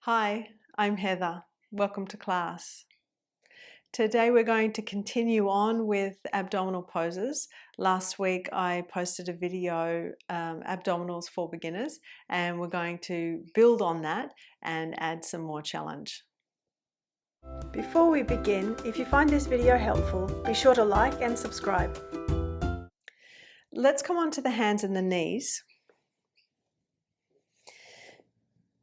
Hi, I'm Heather. Welcome to class. Today we're going to continue on with abdominal poses. Last week I posted a video, abdominals for beginners, and we're going to build on that and add some more challenge. Before we begin, if you find this video helpful, be sure to like and subscribe. Let's come on to the hands and the knees.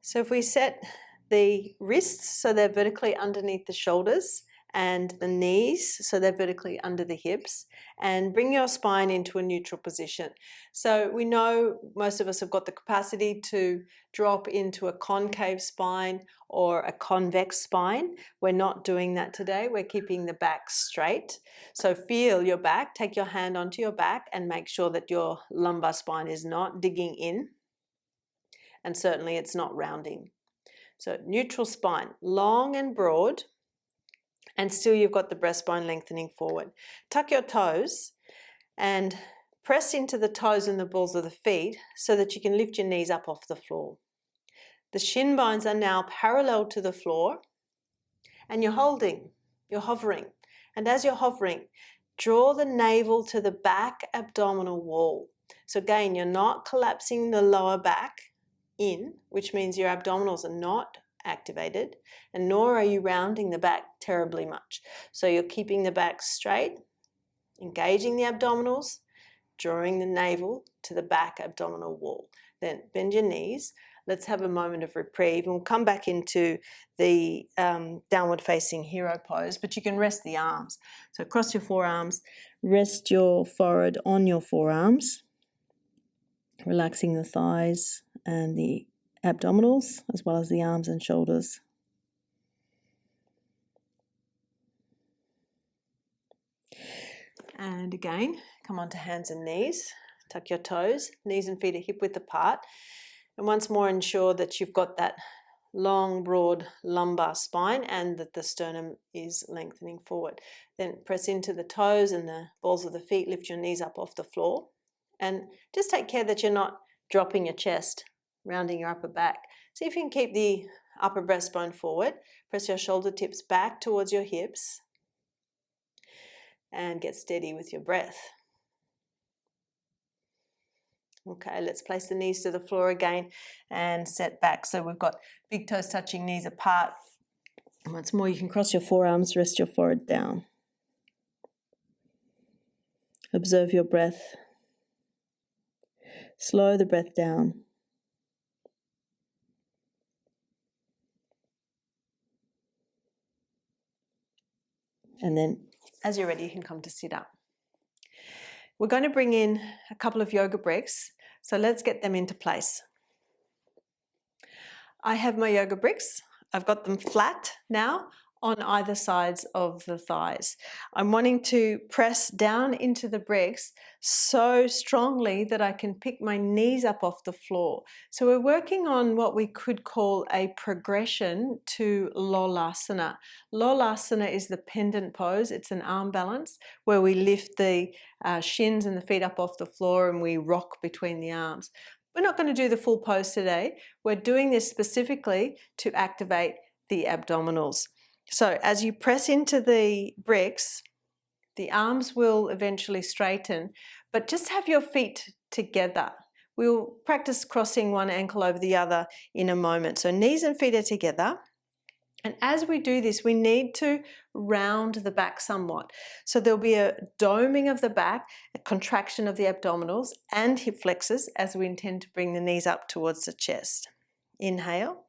So if we set the wrists so they're vertically underneath the shoulders and the knees so they're vertically under the hips, and bring your spine into a neutral position. So we know most of us have got the capacity to drop into a concave spine or a convex spine. We're not doing that today. We're keeping the back straight. So feel your back, take your hand onto your back and make sure that your lumbar spine is not digging in, and certainly it's not rounding. So neutral spine, long and broad, and still you've got the breastbone lengthening forward. Tuck your toes and press into the toes and the balls of the feet so that you can lift your knees up off the floor. The shin bones are now parallel to the floor, and you're hovering. And as you're hovering, draw the navel to the back abdominal wall. So again, you're not collapsing the lower back in, which means your abdominals are not activated, and nor are you rounding the back terribly much. So you're keeping the back straight, engaging the abdominals, drawing the navel to the back abdominal wall. Then bend your knees. Let's have a moment of reprieve, and we'll come back into the downward facing hero pose, but you can rest the arms. So cross your forearms, rest your forehead on your forearms, relaxing the thighs and the abdominals as well as the arms and shoulders. And again, come onto hands and knees, tuck your toes, knees and feet are hip width apart, and once more ensure that you've got that long broad lumbar spine and that the sternum is lengthening forward. Then press into the toes and the balls of the feet, lift your knees up off the floor, and just take care that you're not dropping your chest, rounding your upper back. See if you can keep the upper breastbone forward. Press your shoulder tips back towards your hips and get steady with your breath. Okay, let's place the knees to the floor again and set back. So we've got big toes touching, knees apart. And once more, you can cross your forearms, rest your forehead down. Observe your breath. Slow the breath down. And then as you're ready, you can come to sit up. We're going to bring in a couple of yoga bricks, so let's get them into place. I have my yoga bricks. I've got them flat now on either sides of the thighs. I'm wanting to press down into the bricks so strongly that I can pick my knees up off the floor. So we're working on what we could call a progression to Lolasana. Lolasana is the pendant pose. It's an arm balance where we lift the shins and the feet up off the floor and we rock between the arms. We're not going to do the full pose today. We're doing this specifically to activate the abdominals. So as you press into the bricks, the arms will eventually straighten, but just have your feet together. We'll practice crossing one ankle over the other in a moment. So knees and feet are together. And as we do this, we need to round the back somewhat. So there'll be a doming of the back, a contraction of the abdominals and hip flexors as we intend to bring the knees up towards the chest. Inhale.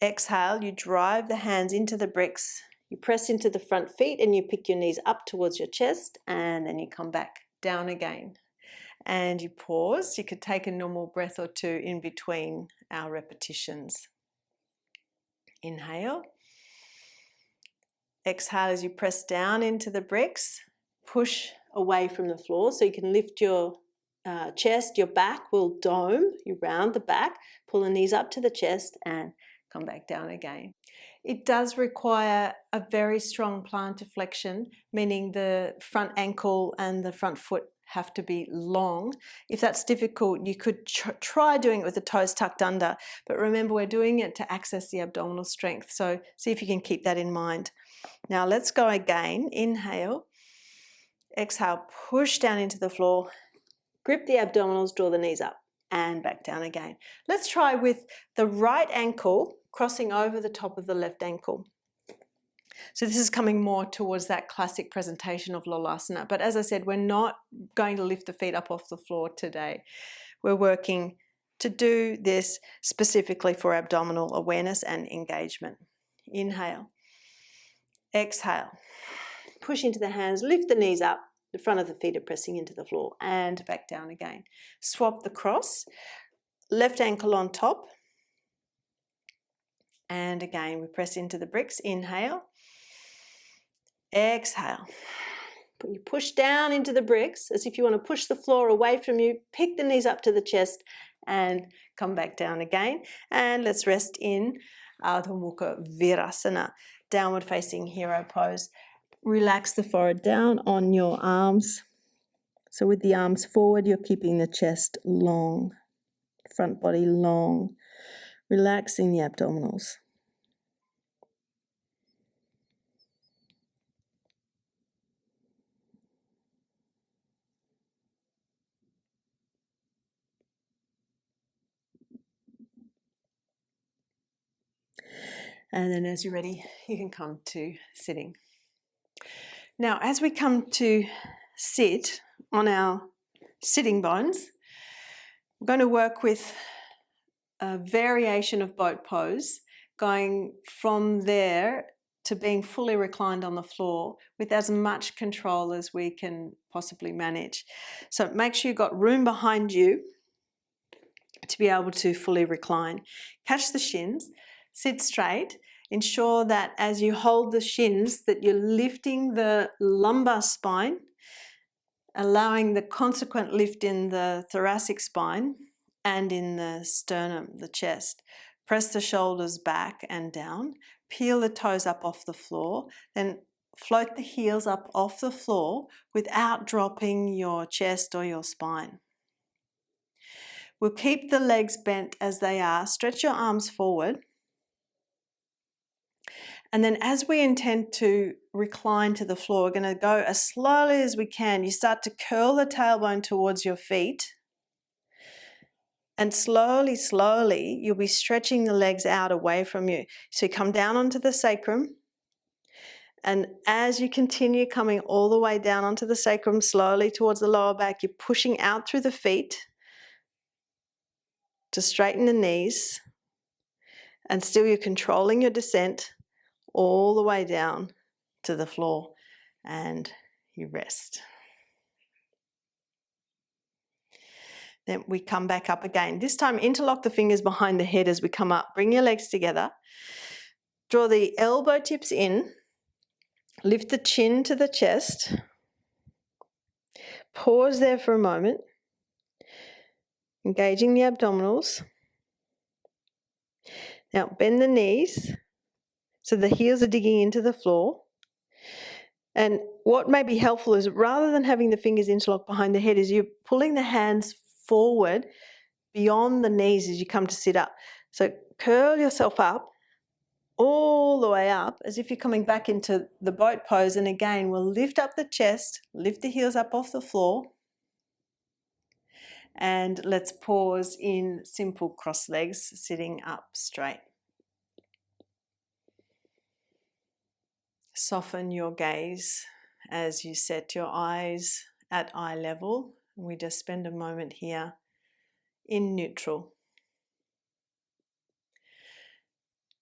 Exhale, you drive the hands into the bricks, you press into the front feet and you pick your knees up towards your chest, and then you come back down again. And you pause. You could take a normal breath or two in between our repetitions. Inhale. Exhale as you press down into the bricks, push away from the floor so you can lift your chest, your back will dome, you round the back, pull the knees up to the chest and come back down again. It does require a very strong plantar flexion, meaning the front ankle and the front foot have to be long. If that's difficult, you could try doing it with the toes tucked under, but remember we're doing it to access the abdominal strength. So see if you can keep that in mind. Now let's go again. Inhale, exhale, push down into the floor, grip the abdominals, draw the knees up and back down again. Let's try with the right ankle crossing over the top of the left ankle. So this is coming more towards that classic presentation of Lolasana. But as I said, we're not going to lift the feet up off the floor today. We're working to do this specifically for abdominal awareness and engagement. Inhale. Exhale. Push into the hands, lift the knees up. The front of the feet are pressing into the floor and back down again. Swap the cross. Left ankle on top. And again, we press into the bricks. Inhale. Exhale. You push down into the bricks as if you want to push the floor away from you. Pick the knees up to the chest and come back down again. And let's rest in Ardha Mukha Virasana, downward facing hero pose. Relax the forehead down on your arms. So with the arms forward, you're keeping the chest long, front body long, relaxing the abdominals. And then as you're ready, you can come to sitting. Now, as we come to sit on our sitting bones, we're going to work with a variation of boat pose, going from there to being fully reclined on the floor with as much control as we can possibly manage. So make sure you've got room behind you to be able to fully recline. Catch the shins, sit straight. Ensure that as you hold the shins that you're lifting the lumbar spine, allowing the consequent lift in the thoracic spine and in the sternum, the chest. Press the shoulders back and down. Peel the toes up off the floor. Then float the heels up off the floor without dropping your chest or your spine. We'll keep the legs bent as they are. Stretch your arms forward. And then as we intend to recline to the floor, we're going to go as slowly as we can. You start to curl the tailbone towards your feet. And slowly, slowly, you'll be stretching the legs out away from you. So you come down onto the sacrum. And as you continue coming all the way down onto the sacrum, slowly towards the lower back, you're pushing out through the feet to straighten the knees. And still you're controlling your descent all the way down to the floor, and you rest. Then we come back up again. This time interlock the fingers behind the head as we come up. Bring your legs together. Draw the elbow tips in. Lift the chin to the chest. Pause there for a moment. Engaging the abdominals. Now bend the knees so the heels are digging into the floor. And what may be helpful is rather than having the fingers interlocked behind the head is you're pulling the hands forward beyond the knees as you come to sit up. So curl yourself up all the way up as if you're coming back into the boat pose. And again, we'll lift up the chest, lift the heels up off the floor. And let's pause in simple cross legs, sitting up straight. Soften your gaze as you set your eyes at eye level. We just spend a moment here in neutral.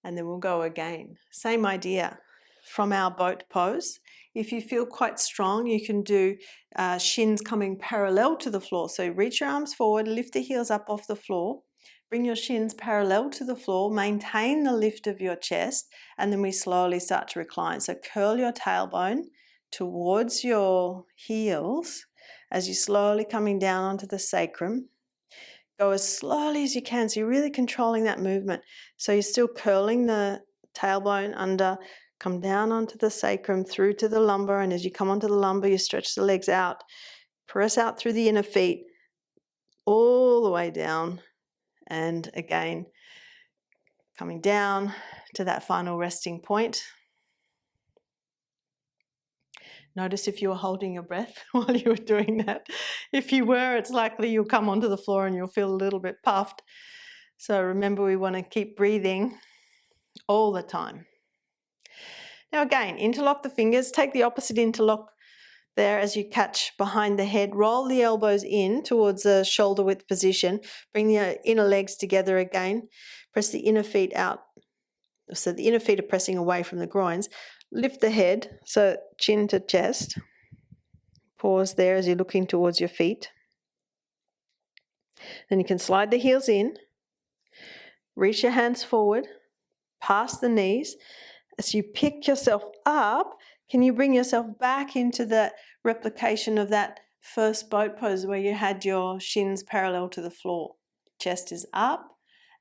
And then we'll go again. Same idea from our boat pose. If you feel quite strong, you can do shins coming parallel to the floor. So reach your arms forward, lift the heels up off the floor. Bring your shins parallel to the floor, maintain the lift of your chest, and then we slowly start to recline. So curl your tailbone towards your heels as you're slowly coming down onto the sacrum. Go as slowly as you can, so you're really controlling that movement. So you're still curling the tailbone under, come down onto the sacrum, through to the lumbar, and as you come onto the lumbar, you stretch the legs out. Press out through the inner feet, all the way down, and again, coming down to that final resting point. Notice if you were holding your breath while you were doing that. If you were, it's likely you'll come onto the floor and you'll feel a little bit puffed. So remember, we want to keep breathing all the time. Now again, interlock the fingers, take the opposite interlock there as you catch behind the head, roll the elbows in towards a shoulder width position, bring the inner legs together again, press the inner feet out, so the inner feet are pressing away from the groins, lift the head, so chin to chest, pause there as you're looking towards your feet. Then you can slide the heels in, reach your hands forward, past the knees. As you pick yourself up, can you bring yourself back into the replication of that first boat pose where you had your shins parallel to the floor? Chest is up,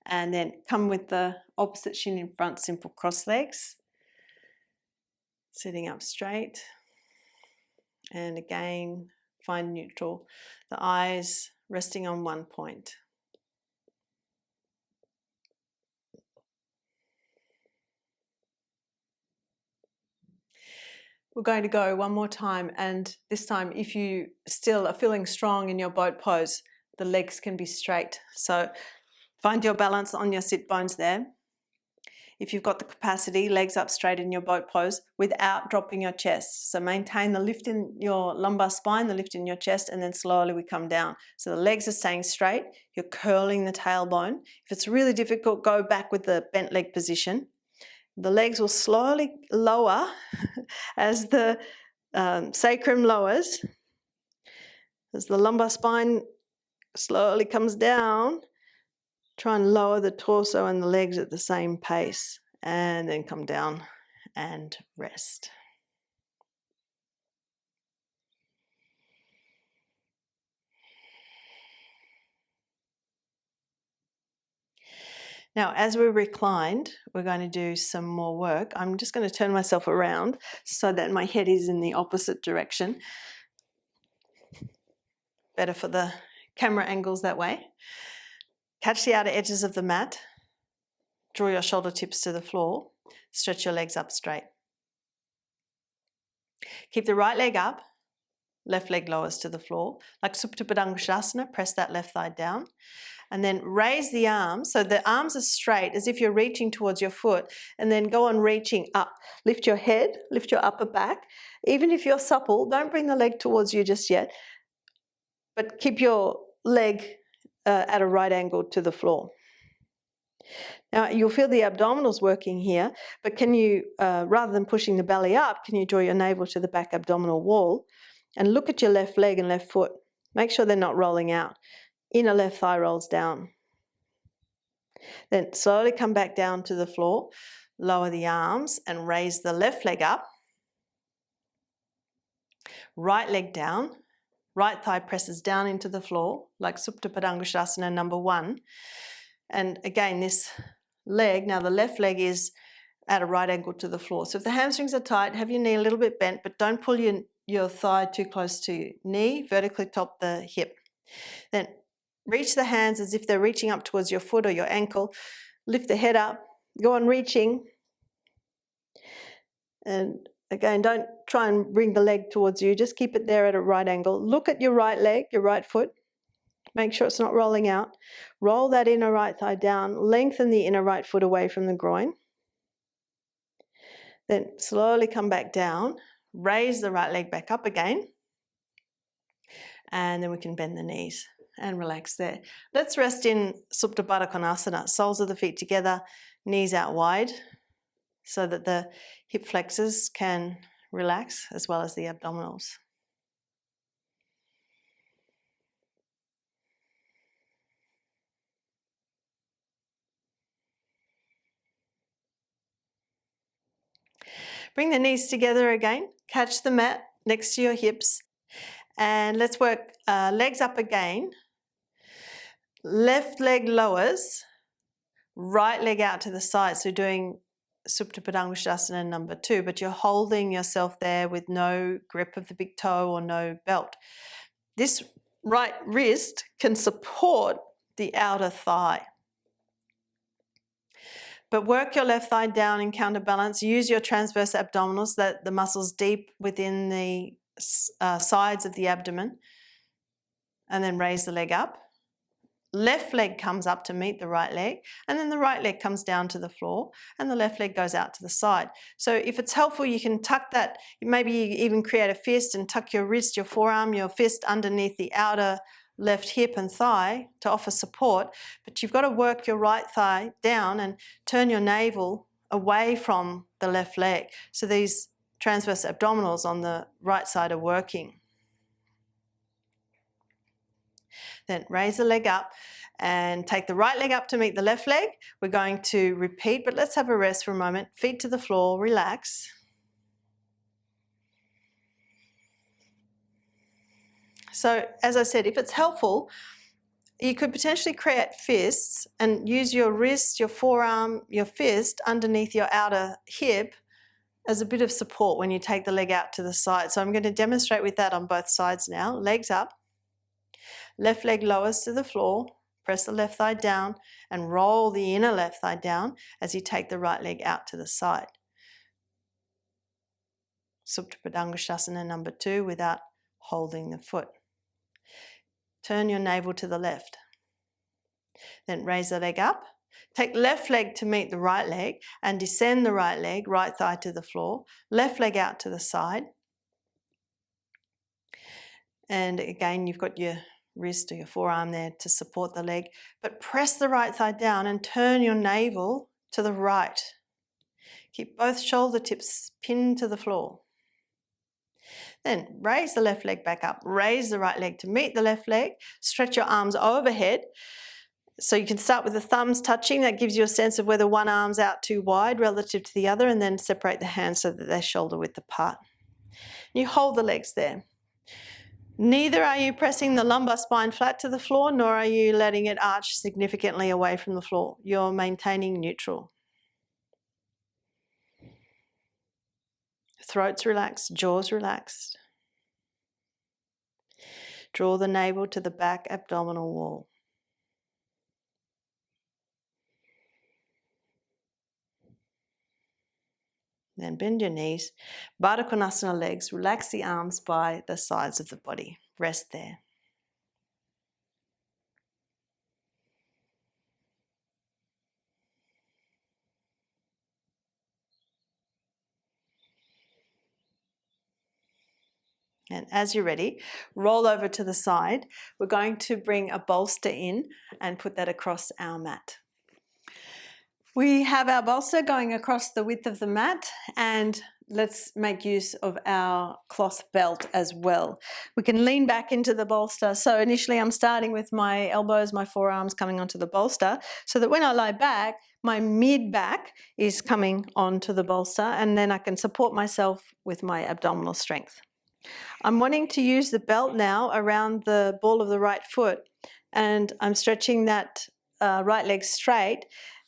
and then come with the opposite shin in front, simple cross legs. Sitting up straight. And again, find neutral. The eyes resting on one point. We're going to go one more time, and this time if you still are feeling strong in your boat pose, the legs can be straight. So find your balance on your sit bones there. If you've got the capacity, legs up straight in your boat pose without dropping your chest. So maintain the lift in your lumbar spine, the lift in your chest, and then slowly we come down. So the legs are staying straight, you're curling the tailbone. If it's really difficult, go back with the bent leg position. The legs will slowly lower as the sacrum lowers, as the lumbar spine slowly comes down. Try and lower the torso and the legs at the same pace, and then come down and rest. Now, as we're reclined, we're going to do some more work. I'm just going to turn myself around so that my head is in the opposite direction. Better for the camera angles that way. Catch the outer edges of the mat. Draw your shoulder tips to the floor. Stretch your legs up straight. Keep the right leg up. Left leg lowers to the floor. Like Supta Padangusthasana, press that left thigh down. And then raise the arms, so the arms are straight as if you're reaching towards your foot, and then go on reaching up. Lift your head, lift your upper back. Even if you're supple, don't bring the leg towards you just yet, but keep your leg at a right angle to the floor. Now you'll feel the abdominals working here, but can you, rather than pushing the belly up, can you draw your navel to the back abdominal wall and look at your left leg and left foot. Make sure they're not rolling out. Inner left thigh rolls down. Then slowly come back down to the floor, lower the arms and raise the left leg up. Right leg down, right thigh presses down into the floor like Supta Padangusthasana number 1. And again, this leg, now the left leg is at a right angle to the floor. So if the hamstrings are tight, have your knee a little bit bent, but don't pull your thigh too close to your knee, vertically top the hip. Then reach the hands as if they're reaching up towards your foot or your ankle. Lift the head up, go on reaching. And again, don't try and bring the leg towards you, just keep it there at a right angle. Look at your right leg, your right foot. Make sure it's not rolling out. Roll that inner right thigh down, lengthen the inner right foot away from the groin. Then slowly come back down, raise the right leg back up again. And then we can bend the knees and relax there. Let's rest in Supta Padangusthasana, soles of the feet together, knees out wide, so that the hip flexors can relax as well as the abdominals. Bring the knees together again, catch the mat next to your hips, and let's work legs up again. Left leg lowers, right leg out to the side, so doing Supta Padangusthasana number 2, but you're holding yourself there with no grip of the big toe or no belt. this right wrist can support the outer thigh. But work your left thigh down in counterbalance. Use your transverse abdominals, that the muscles deep within the sides of the abdomen, and then raise the leg up. Left leg comes up to meet the right leg, and then the right leg comes down to the floor, and the left leg goes out to the side. So if it's helpful, you can tuck that, maybe you even create a fist and tuck your wrist, your forearm, your fist underneath the outer left hip and thigh to offer support, but you've got to work your right thigh down and turn your navel away from the left leg. So these transverse abdominals on the right side are working. Then raise the leg up and take the right leg up to meet the left leg. We're going to repeat, but let's have a rest for a moment. Feet to the floor, relax. So as I said, if it's helpful, you could potentially create fists and use your wrist, your forearm, your fist underneath your outer hip as a bit of support when you take the leg out to the side. So I'm going to demonstrate with that on both sides now. Legs up, left leg lowers to the floor, press the left thigh down and roll the inner left thigh down as you take the right leg out to the side. Supta Padangusthasana number 2 without holding the foot. Turn your navel to the left. Then raise the leg up. Take left leg to meet the right leg and descend the right leg, right thigh to the floor. Left leg out to the side. And again, you've got your wrist or your forearm there to support the leg. But press the right thigh down and turn your navel to the right. Keep both shoulder tips pinned to the floor. Then raise the left leg back up. Raise the right leg to meet the left leg. Stretch your arms overhead. So you can start with the thumbs touching. That gives you a sense of whether one arm's out too wide relative to the other, and then separate the hands so that they're shoulder width apart. You hold the legs there. Neither are you pressing the lumbar spine flat to the floor, nor are you letting it arch significantly away from the floor. You're maintaining neutral. Throat's relaxed, jaws relaxed. Draw the navel to the back abdominal wall. Then bend your knees. Baddha Konasana legs. Relax the arms by the sides of the body. Rest there. And as you're ready, roll over to the side. We're going to bring a bolster in and put that across our mat. We have our bolster going across the width of the mat, and let's make use of our cloth belt as well. We can lean back into the bolster. So initially I'm starting with my elbows, my forearms coming onto the bolster, so that when I lie back, my mid-back is coming onto the bolster, and then I can support myself with my abdominal strength. I'm wanting to use the belt now around the ball of the right foot, and I'm stretching that right leg straight,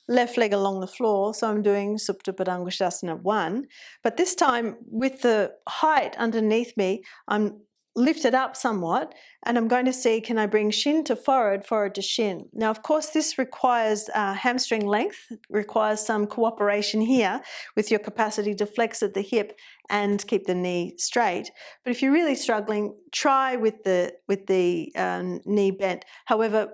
left leg along the floor. So I'm doing Supta Padangusthasana I, but this time with the height underneath me, I'm lifted up somewhat, and I'm going to see, can I bring shin to forehead, forehead to shin? Now, of course, this requires hamstring length, requires some cooperation here with your capacity to flex at the hip and keep the knee straight. But if you're really struggling, try with the knee bent. However,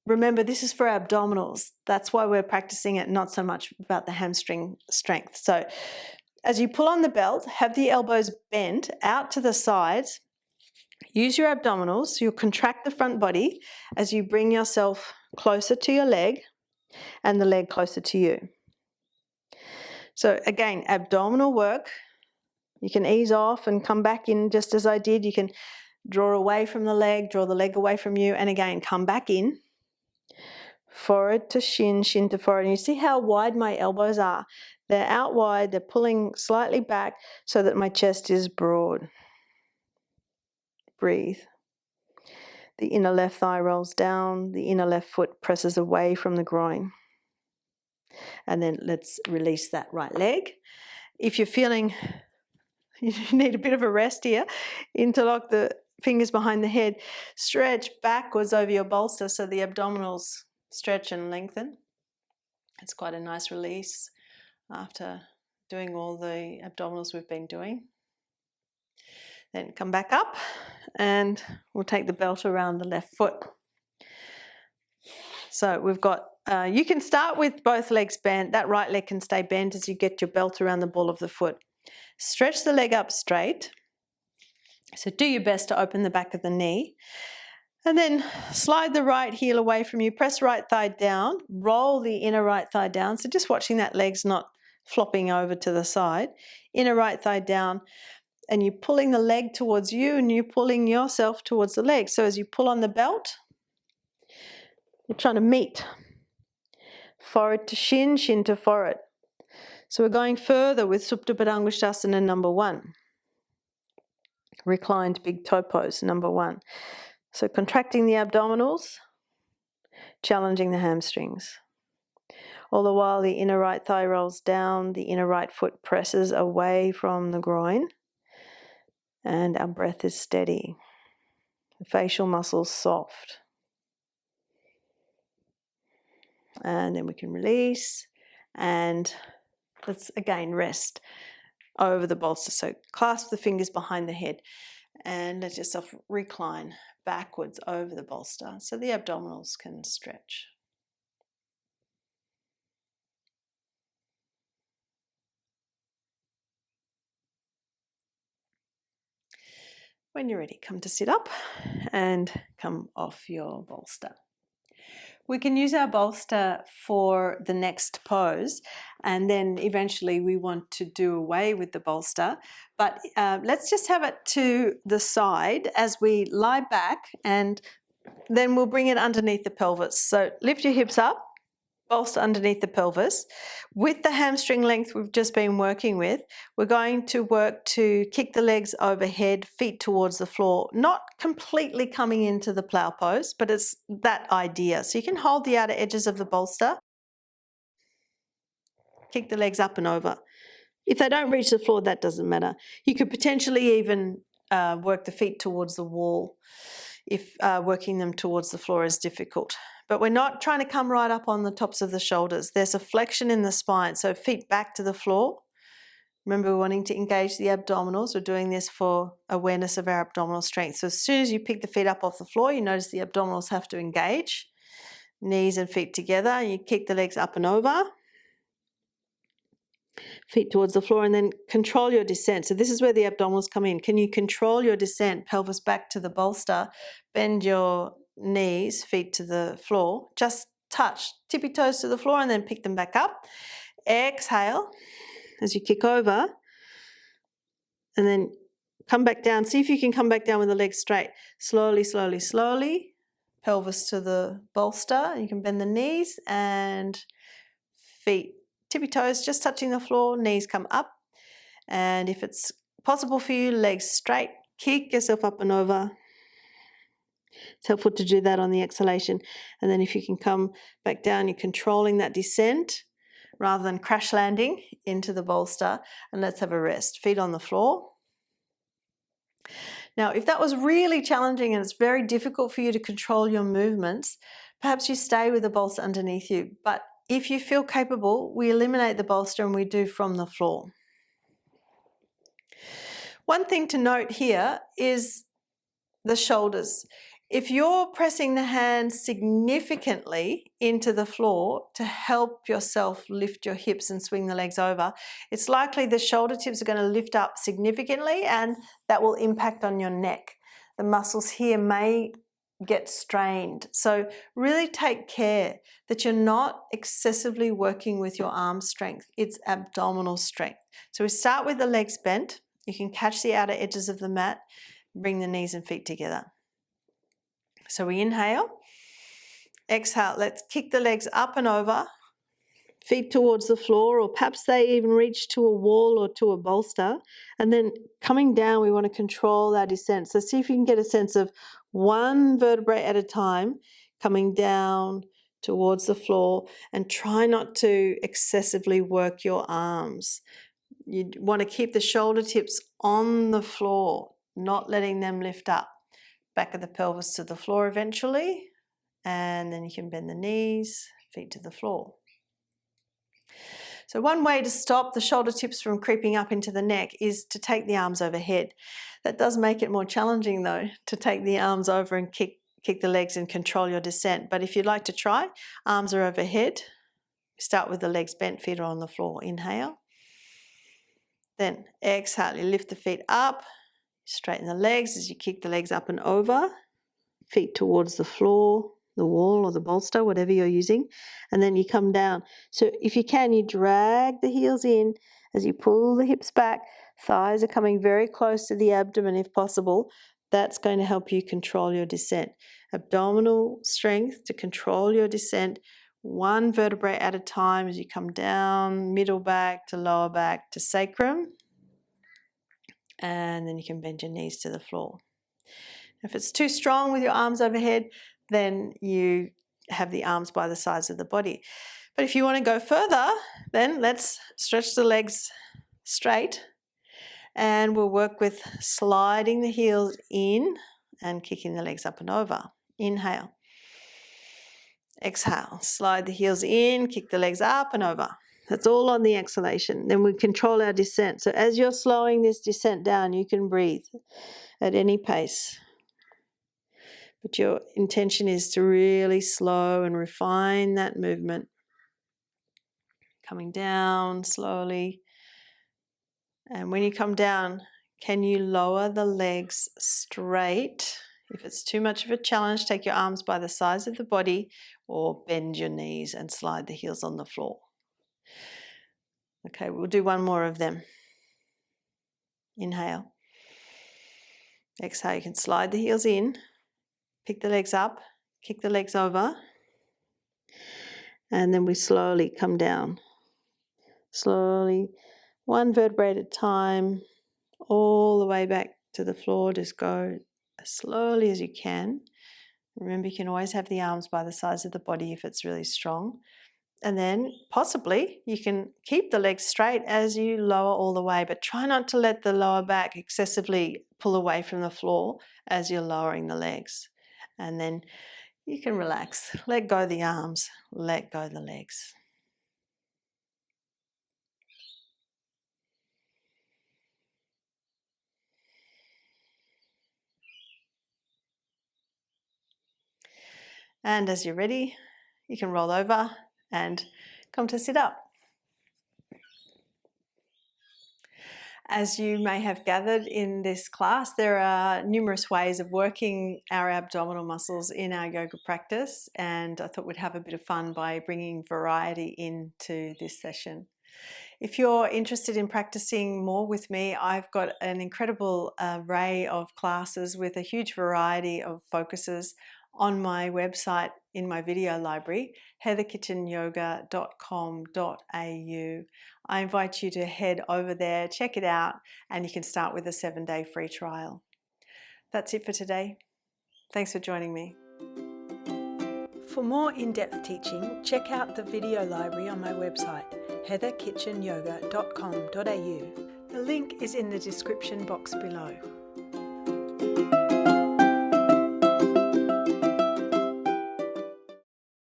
remember, this is for abdominals. That's why we're practicing it, not so much about the hamstring strength. So as you pull on the belt, have the elbows bent out to the sides. Use your abdominals. You'll contract the front body as you bring yourself closer to your leg and the leg closer to you. So again, abdominal work. You can ease off and come back in just as I did. You can draw away from the leg, draw the leg away from you, and again, come back in. Forehead to shin, shin to forehead. And you see how wide my elbows are. They're out wide, they're pulling slightly back so that my chest is broad. Breathe. The inner left thigh rolls down, the inner left foot presses away from the groin. And then let's release that right leg. If you're feeling you need a bit of a rest here, interlock the fingers behind the head. Stretch backwards over your bolster so the abdominals stretch and lengthen. It's quite a nice release after doing all the abdominals we've been doing. Then come back up and we'll take the belt around the left foot. So we've got, you can start with both legs bent. That right leg can stay bent as you get your belt around the ball of the foot. Stretch the leg up straight. So do your best to open the back of the knee. And then slide the right heel away from you. Press right thigh down. Roll the inner right thigh down. So just watching that leg's not flopping over to the side. Inner right thigh down. And you're pulling the leg towards you and you're pulling yourself towards the leg. So as you pull on the belt, you're trying to meet. Forehead to shin, shin to forehead. So we're going further with Supta Padangusthasana number 1. Reclined big toe pose number 1. So contracting the abdominals, challenging the hamstrings. All the while the inner right thigh rolls down, the inner right foot presses away from the groin, and our breath is steady. The facial muscles soft. And then we can release, and let's again rest over the bolster. So clasp the fingers behind the head and let yourself recline backwards over the bolster so the abdominals can stretch. When you're ready, come to sit up and come off your bolster. We can use our bolster for the next pose, and then eventually we want to do away with the bolster. But let's just have it to the side as we lie back, and then we'll bring it underneath the pelvis. So lift your hips up, bolster underneath the pelvis. With the hamstring length we've just been working with, we're going to work to kick the legs overhead, feet towards the floor, not completely coming into the plough pose, but it's that idea. So you can hold the outer edges of the bolster, kick the legs up and over. If they don't reach the floor, that doesn't matter. You could potentially even work the feet towards the wall if working them towards the floor is difficult. But we're not trying to come right up on the tops of the shoulders. There's a flexion in the spine, so feet back to the floor. Remember, we're wanting to engage the abdominals. We're doing this for awareness of our abdominal strength. So as soon as you pick the feet up off the floor, you notice the abdominals have to engage. Knees and feet together. You kick the legs up and over. Feet towards the floor, and then control your descent. So this is where the abdominals come in. Can you control your descent? Pelvis back to the bolster. Bend your knees, feet to the floor. Just touch, tippy toes to the floor, and then pick them back up. Exhale as you kick over, and then come back down. See if you can come back down with the legs straight. Slowly, slowly, slowly. Pelvis to the bolster. You can bend the knees and feet, tippy toes just touching the floor. Knees come up. And if it's possible for you, legs straight. Kick yourself up and over. It's helpful to do that on the exhalation. And then if you can come back down, you're controlling that descent rather than crash landing into the bolster. And let's have a rest. Feet on the floor. Now, if that was really challenging and it's very difficult for you to control your movements, perhaps you stay with the bolster underneath you. But if you feel capable, we eliminate the bolster and we do from the floor. One thing to note here is the shoulders. If you're pressing the hands significantly into the floor to help yourself lift your hips and swing the legs over, it's likely the shoulder tips are going to lift up significantly, and that will impact on your neck. The muscles here may get strained. So really take care that you're not excessively working with your arm strength. It's abdominal strength. So we start with the legs bent. You can catch the outer edges of the mat, bring the knees and feet together. So we inhale, exhale, let's kick the legs up and over, feet towards the floor, or perhaps they even reach to a wall or to a bolster. And then coming down, we want to control our descent. So see if you can get a sense of one vertebrae at a time coming down towards the floor, and try not to excessively work your arms. You want to keep the shoulder tips on the floor, not letting them lift up. back of the pelvis to the floor eventually, and then you can bend the knees, feet to the floor. So one way to stop the shoulder tips from creeping up into the neck is to take the arms overhead. That does make it more challenging though, to take the arms over and kick the legs and control your descent. But if you'd like to try, arms are overhead. Start with the legs bent, feet are on the floor. Inhale. Then exhale, you lift the feet up, straighten the legs as you kick the legs up and over, feet towards the floor, the wall or the bolster, whatever you're using, and then you come down. So if you can, you drag the heels in as you pull the hips back. Thighs are coming very close to the abdomen if possible. That's going to help you control your descent. Abdominal strength to control your descent, one vertebrae at a time as you come down, middle back to lower back to sacrum, and then you can bend your knees to the floor. If it's too strong with your arms overhead, then you have the arms by the sides of the body. But if you want to go further, then let's stretch the legs straight, and we'll work with sliding the heels in and kicking the legs up and over. Inhale. Exhale. Slide the heels in, kick the legs up and over. That's all on the exhalation. Then we control our descent. So as you're slowing this descent down, you can breathe at any pace. But your intention is to really slow and refine that movement. Coming down slowly. And when you come down, can you lower the legs straight? If it's too much of a challenge, take your arms by the sides of the body or bend your knees and slide the heels on the floor. Okay, we'll do one more of them. Inhale. Exhale, you can slide the heels in, pick the legs up, kick the legs over, and then we slowly come down. Slowly, one vertebrae at a time, all the way back to the floor. Just go as slowly as you can. Remember, you can always have the arms by the sides of the body if it's really strong. And then possibly you can keep the legs straight as you lower all the way, but try not to let the lower back excessively pull away from the floor as you're lowering the legs. And then you can relax, let go the arms, let go the legs. And as you're ready, you can roll over and come to sit up. As you may have gathered in this class, there are numerous ways of working our abdominal muscles in our yoga practice, and I thought we'd have a bit of fun by bringing variety into this session. If you're interested in practicing more with me, I've got an incredible array of classes with a huge variety of focuses on my website in my video library, heatherkitchenyoga.com.au. I invite you to head over there, check it out, and you can start with a 7-day free trial. That's it for today. Thanks for joining me. For more in-depth teaching, check out the video library on my website, heatherkitchenyoga.com.au. The link is in the description box below.